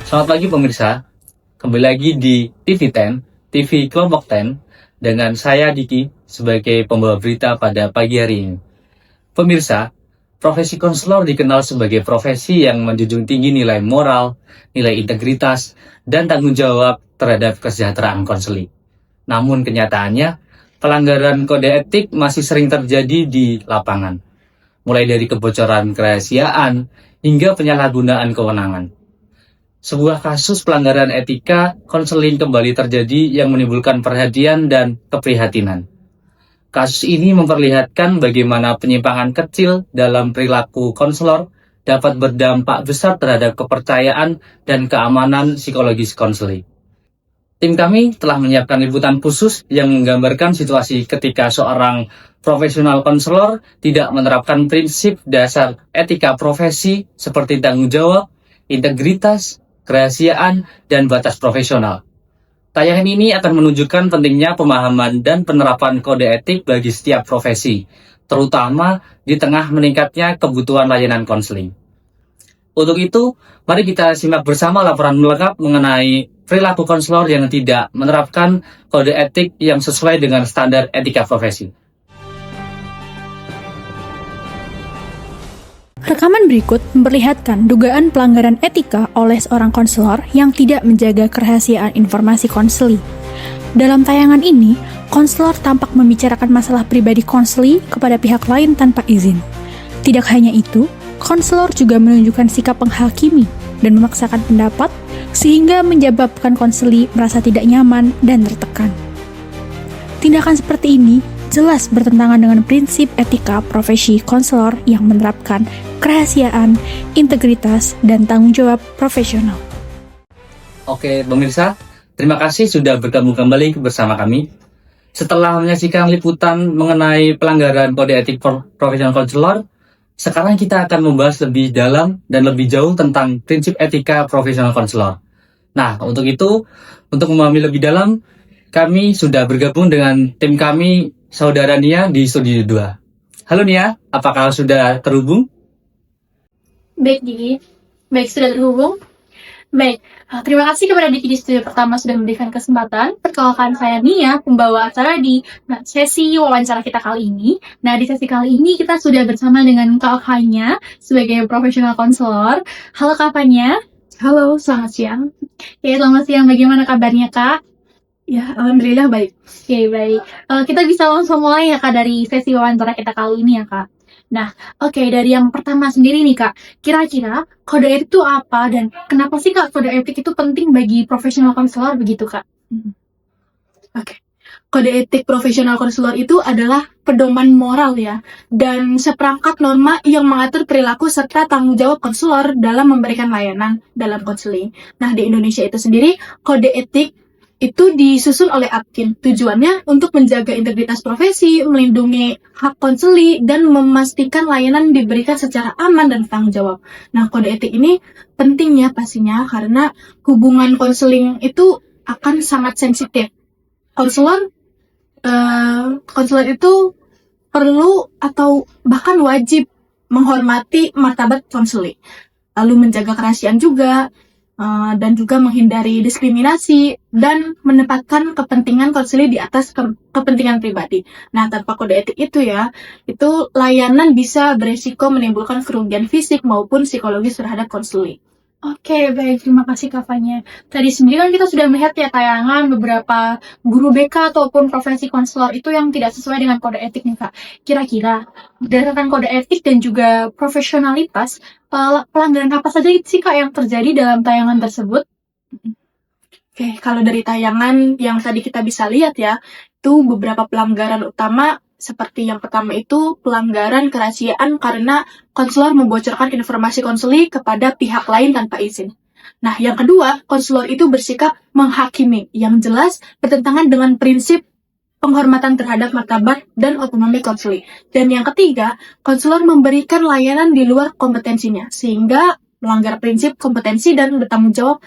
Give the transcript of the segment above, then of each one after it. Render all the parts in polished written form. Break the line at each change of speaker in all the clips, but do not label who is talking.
Selamat pagi pemirsa, kembali lagi di TV 10, TV Kelompok 10, dengan saya Diki sebagai pembawa berita pada pagi hari ini. Pemirsa, profesi konselor dikenal sebagai profesi yang menjunjung tinggi nilai moral, nilai integritas, dan tanggung jawab terhadap kesejahteraan konseli. Namun kenyataannya, pelanggaran kode etik masih sering terjadi di lapangan, mulai dari kebocoran kerahasiaan hingga penyalahgunaan kewenangan. Sebuah kasus pelanggaran etika konseling kembali terjadi yang menimbulkan perhatian dan keprihatinan. Kasus ini memperlihatkan bagaimana penyimpangan kecil dalam perilaku konselor dapat berdampak besar terhadap kepercayaan dan keamanan psikologis konseling. Tim kami telah menyiapkan liputan khusus yang menggambarkan situasi ketika seorang profesional konselor tidak menerapkan prinsip dasar etika profesi seperti tanggung jawab, integritas, kerahasiaan, dan batas profesional. Tayangan ini akan menunjukkan pentingnya pemahaman dan penerapan kode etik bagi setiap profesi, terutama di tengah meningkatnya kebutuhan layanan konseling. Untuk itu, mari kita simak bersama laporan lengkap mengenai perilaku konselor yang tidak menerapkan kode etik yang sesuai dengan standar etika profesi.
Rekaman berikut memperlihatkan dugaan pelanggaran etika oleh seorang konselor yang tidak menjaga kerahasiaan informasi konseli. Dalam tayangan ini, konselor tampak membicarakan masalah pribadi konseli kepada pihak lain tanpa izin. Tidak hanya itu, konselor juga menunjukkan sikap menghakimi dan memaksakan pendapat sehingga menyebabkan konseli merasa tidak nyaman dan tertekan. Tindakan seperti ini jelas bertentangan dengan prinsip etika profesi konselor yang menerapkan kerahasiaan, integritas, dan tanggung jawab profesional.
Oke, pemirsa, terima kasih sudah bergabung kembali bersama kami. Setelah menyaksikan liputan mengenai pelanggaran kode etik profesional konselor, sekarang kita akan membahas lebih dalam dan lebih jauh tentang prinsip etika profesional konselor. Nah, untuk itu, untuk memahami lebih dalam, kami sudah bergabung dengan tim kami, Saudara Nia di Studio 2. Halo Nia, apakah sudah terhubung?
Baik, Diki. Baik, sudah terhubung. Baik, terima kasih kepada Diki di studio pertama sudah memberikan kesempatan. Perkenalkan saya Nia, pembawa acara di sesi wawancara kita kali ini. Nah, di sesi kali ini kita sudah bersama dengan Kak Fanya sebagai profesional konselor. Halo Kak Fanya.
Halo, selamat siang.
Ya, selamat siang. Bagaimana kabarnya Kak?
Ya, alhamdulillah baik.
Oke, baik. Kita bisa langsung mulai ya Kak dari sesi wawancara kita kali ini ya Kak. Nah, oke, dari yang pertama sendiri nih Kak, kira-kira kode etik itu apa dan kenapa sih Kak kode etik itu penting bagi profesional konselor begitu Kak?
Oke. Kode etik profesional konselor itu adalah pedoman moral ya, dan seperangkat norma yang mengatur perilaku serta tanggung jawab konselor dalam memberikan layanan dalam konseling. Nah, di Indonesia itu sendiri, kode etik itu disusun oleh Apkin. Tujuannya untuk menjaga integritas profesi, melindungi hak konseli, dan memastikan layanan diberikan secara aman dan tanggung jawab. Nah, kode etik ini penting ya pastinya karena hubungan konseling itu akan sangat sensitif. Konselor itu perlu atau bahkan wajib menghormati martabat konseli, lalu menjaga kerahasiaan juga, dan juga menghindari diskriminasi dan menempatkan kepentingan konseli di atas kepentingan pribadi. Nah, tanpa kode etik itu ya, itu layanan bisa beresiko menimbulkan kerugian fisik maupun psikologis terhadap konseli.
Oke, baik. Terima kasih Kak Fanya. Tadi sendiri kan kita sudah melihat ya tayangan beberapa guru BK ataupun profesi konselor itu yang tidak sesuai dengan kode etik nih Kak. Kira-kira berdasarkan kode etik dan juga profesionalitas, pelanggaran apa saja sih Kak yang terjadi dalam tayangan tersebut?
Oke, kalau dari tayangan yang tadi kita bisa lihat ya, itu beberapa pelanggaran utama. Seperti yang pertama itu pelanggaran kerahasiaan karena konselor membocorkan informasi konseli kepada pihak lain tanpa izin. Nah, yang kedua, konselor itu bersikap menghakimi, yang jelas bertentangan dengan prinsip penghormatan terhadap martabat dan otonomi konseli. Dan yang ketiga, konselor memberikan layanan di luar kompetensinya, sehingga melanggar prinsip kompetensi dan bertanggung jawab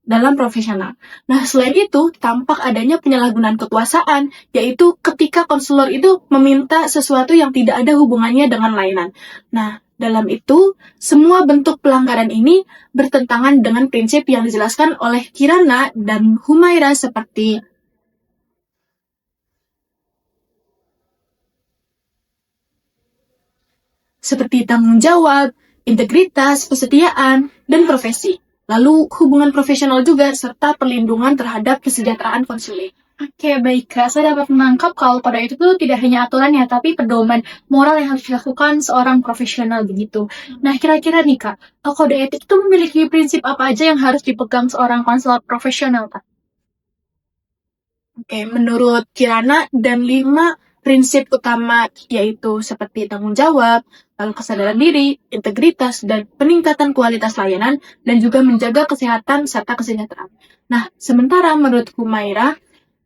dalam profesional. Nah, selain itu, tampak adanya penyalahgunaan kekuasaan, yaitu ketika konselor itu meminta sesuatu yang tidak ada hubungannya dengan layanan. Nah, Dalam itu, semua bentuk pelanggaran ini bertentangan dengan prinsip yang dijelaskan oleh Kirana dan Humaira seperti tanggung jawab, integritas, kesetiaan, dan profesi. Lalu hubungan profesional juga, serta perlindungan terhadap kesejahteraan konseling.
Oke, baik Kak. Saya dapat menangkap kalau kode etik itu tidak hanya aturan ya, tapi pedoman moral yang harus dilakukan seorang profesional begitu. Nah, kira-kira nih Kak, kode etik itu memiliki prinsip apa aja yang harus dipegang seorang konselor profesional, Kak?
Oke, menurut Kirana dan 5 prinsip utama yaitu seperti tanggung jawab, lalu kesadaran diri, integritas, dan peningkatan kualitas layanan, dan juga menjaga kesehatan serta kesejahteraan. Nah, sementara menurut Humaira,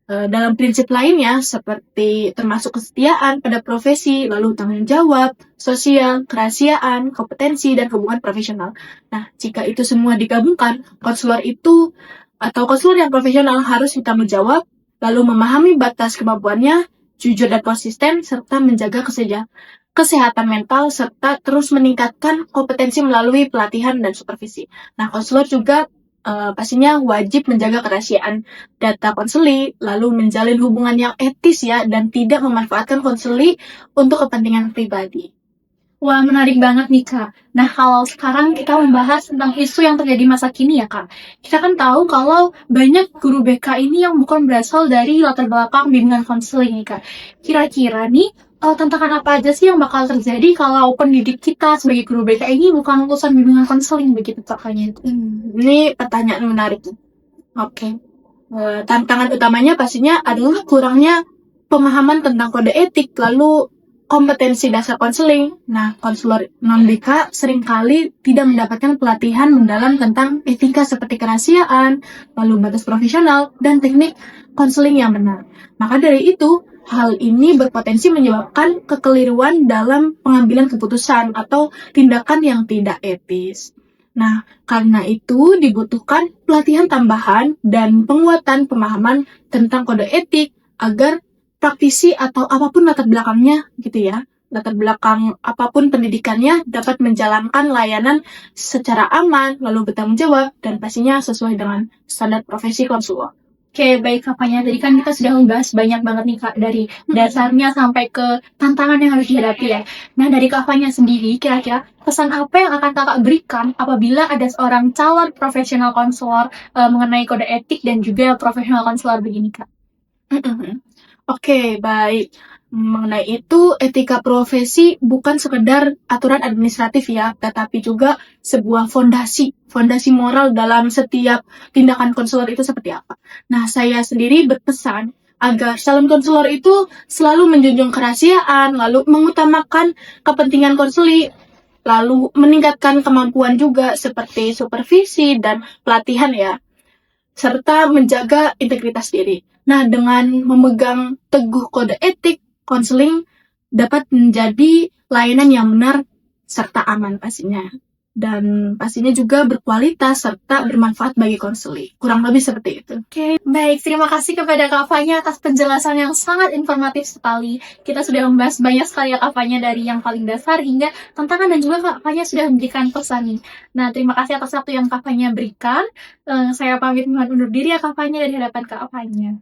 dalam prinsip lainnya seperti termasuk kesetiaan pada profesi, lalu tanggung jawab, sosial, kerahasiaan, kompetensi, dan hubungan profesional. Nah, jika itu semua digabungkan, konselor itu atau konselor yang profesional harus bertanggung jawab, lalu memahami batas kemampuannya, jujur dan konsisten, serta menjaga kesehatan mental, serta terus meningkatkan kompetensi melalui pelatihan dan supervisi. Nah, konselor juga pastinya wajib menjaga kerahasiaan data konseli, lalu menjalin hubungan yang etis ya, dan tidak memanfaatkan konseli untuk kepentingan pribadi.
Wah, menarik banget nih, Kak. Nah, kalau sekarang kita membahas tentang isu yang terjadi masa kini ya, Kak. Kita kan tahu kalau banyak guru BK ini yang bukan berasal dari latar belakang bimbingan konseling nih, Kak. Kira-kira nih, tantangan apa aja sih yang bakal terjadi kalau pendidik kita sebagai guru BK ini bukan lulusan bimbingan konseling begitu, Kak, kayaknya itu?
Ini pertanyaan menarik. Oke. Tantangan utamanya pastinya adalah kurangnya pemahaman tentang kode etik, lalu kompetensi dasar konseling. Nah, konselor non-BK seringkali tidak mendapatkan pelatihan mendalam tentang etika seperti kerahasiaan, lalu batas profesional, dan teknik konseling yang benar. Maka dari itu, hal ini berpotensi menyebabkan kekeliruan dalam pengambilan keputusan atau tindakan yang tidak etis. Nah, karena itu dibutuhkan pelatihan tambahan dan penguatan pemahaman tentang kode etik agar praktisi atau apapun latar belakangnya gitu ya, latar belakang apapun pendidikannya dapat menjalankan layanan secara aman, lalu bertanggung jawab, dan pastinya sesuai dengan standar profesi konselor.
Oke, baik Kakaknya. Tadi kan kita sudah membahas banyak banget nih Kak, dari dasarnya sampai ke tantangan yang harus dihadapi ya. Nah, dari Kakaknya sendiri, kira-kira pesan apa yang akan Kakak berikan apabila ada seorang calon profesional konselor mengenai kode etik dan juga profesional konselor begini, Kak?
Oke, baik. Mengenai itu, etika profesi bukan sekedar aturan administratif ya, tetapi juga sebuah fondasi moral dalam setiap tindakan konselor itu seperti apa. Nah, saya sendiri berpesan agar calon konselor itu selalu menjunjung kerahasiaan, lalu mengutamakan kepentingan konseli, lalu meningkatkan kemampuan juga seperti supervisi dan pelatihan ya, serta menjaga integritas diri. Nah, dengan memegang teguh kode etik, konseling dapat menjadi layanan yang benar serta aman pastinya. Dan pastinya juga berkualitas serta bermanfaat bagi konseli. Kurang lebih seperti itu.
Oke, baik. Terima kasih kepada Kak Fanya atas penjelasan yang sangat informatif sekali. Kita sudah membahas banyak sekali ya Kak Fanya, dari yang paling dasar hingga tantangan, dan juga Kak Fanya sudah memberikan pesan nih. Nah, terima kasih atas waktu yang Kak Fanya berikan. Saya pamit mohon undur diri ya Kak Fanya dari hadapan Kak Fanya.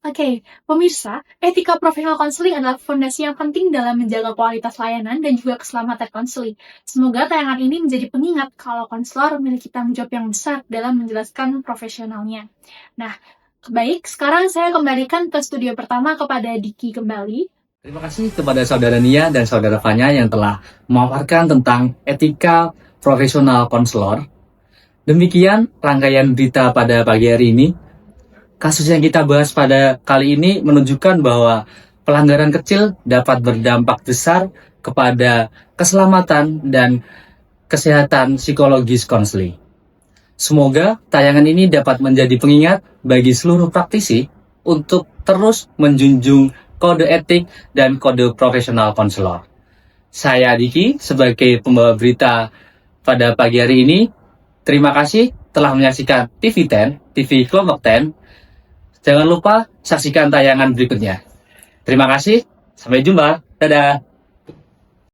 Oke, pemirsa, etika profesional konseling adalah fondasi yang penting dalam menjaga kualitas layanan dan juga keselamatan konseling. Semoga tayangan ini menjadi pengingat kalau konselor memiliki tanggung jawab yang besar dalam menjelaskan profesionalnya. Nah, baik, sekarang saya kembalikan ke studio pertama kepada Diki kembali.
Terima kasih kepada Saudara Nia dan Saudara Fanya yang telah memaparkan tentang etika profesional konselor. Demikian rangkaian berita pada pagi hari ini. Kasus yang kita bahas pada kali ini menunjukkan bahwa pelanggaran kecil dapat berdampak besar kepada keselamatan dan kesehatan psikologis konseling. Semoga tayangan ini dapat menjadi pengingat bagi seluruh praktisi untuk terus menjunjung kode etik dan kode profesional konselor. Saya Diki sebagai pembawa berita pada pagi hari ini. Terima kasih telah menyaksikan TV 10, TV Kelompok 10. Jangan lupa saksikan tayangan berikutnya. Terima kasih, sampai jumpa. Dadah.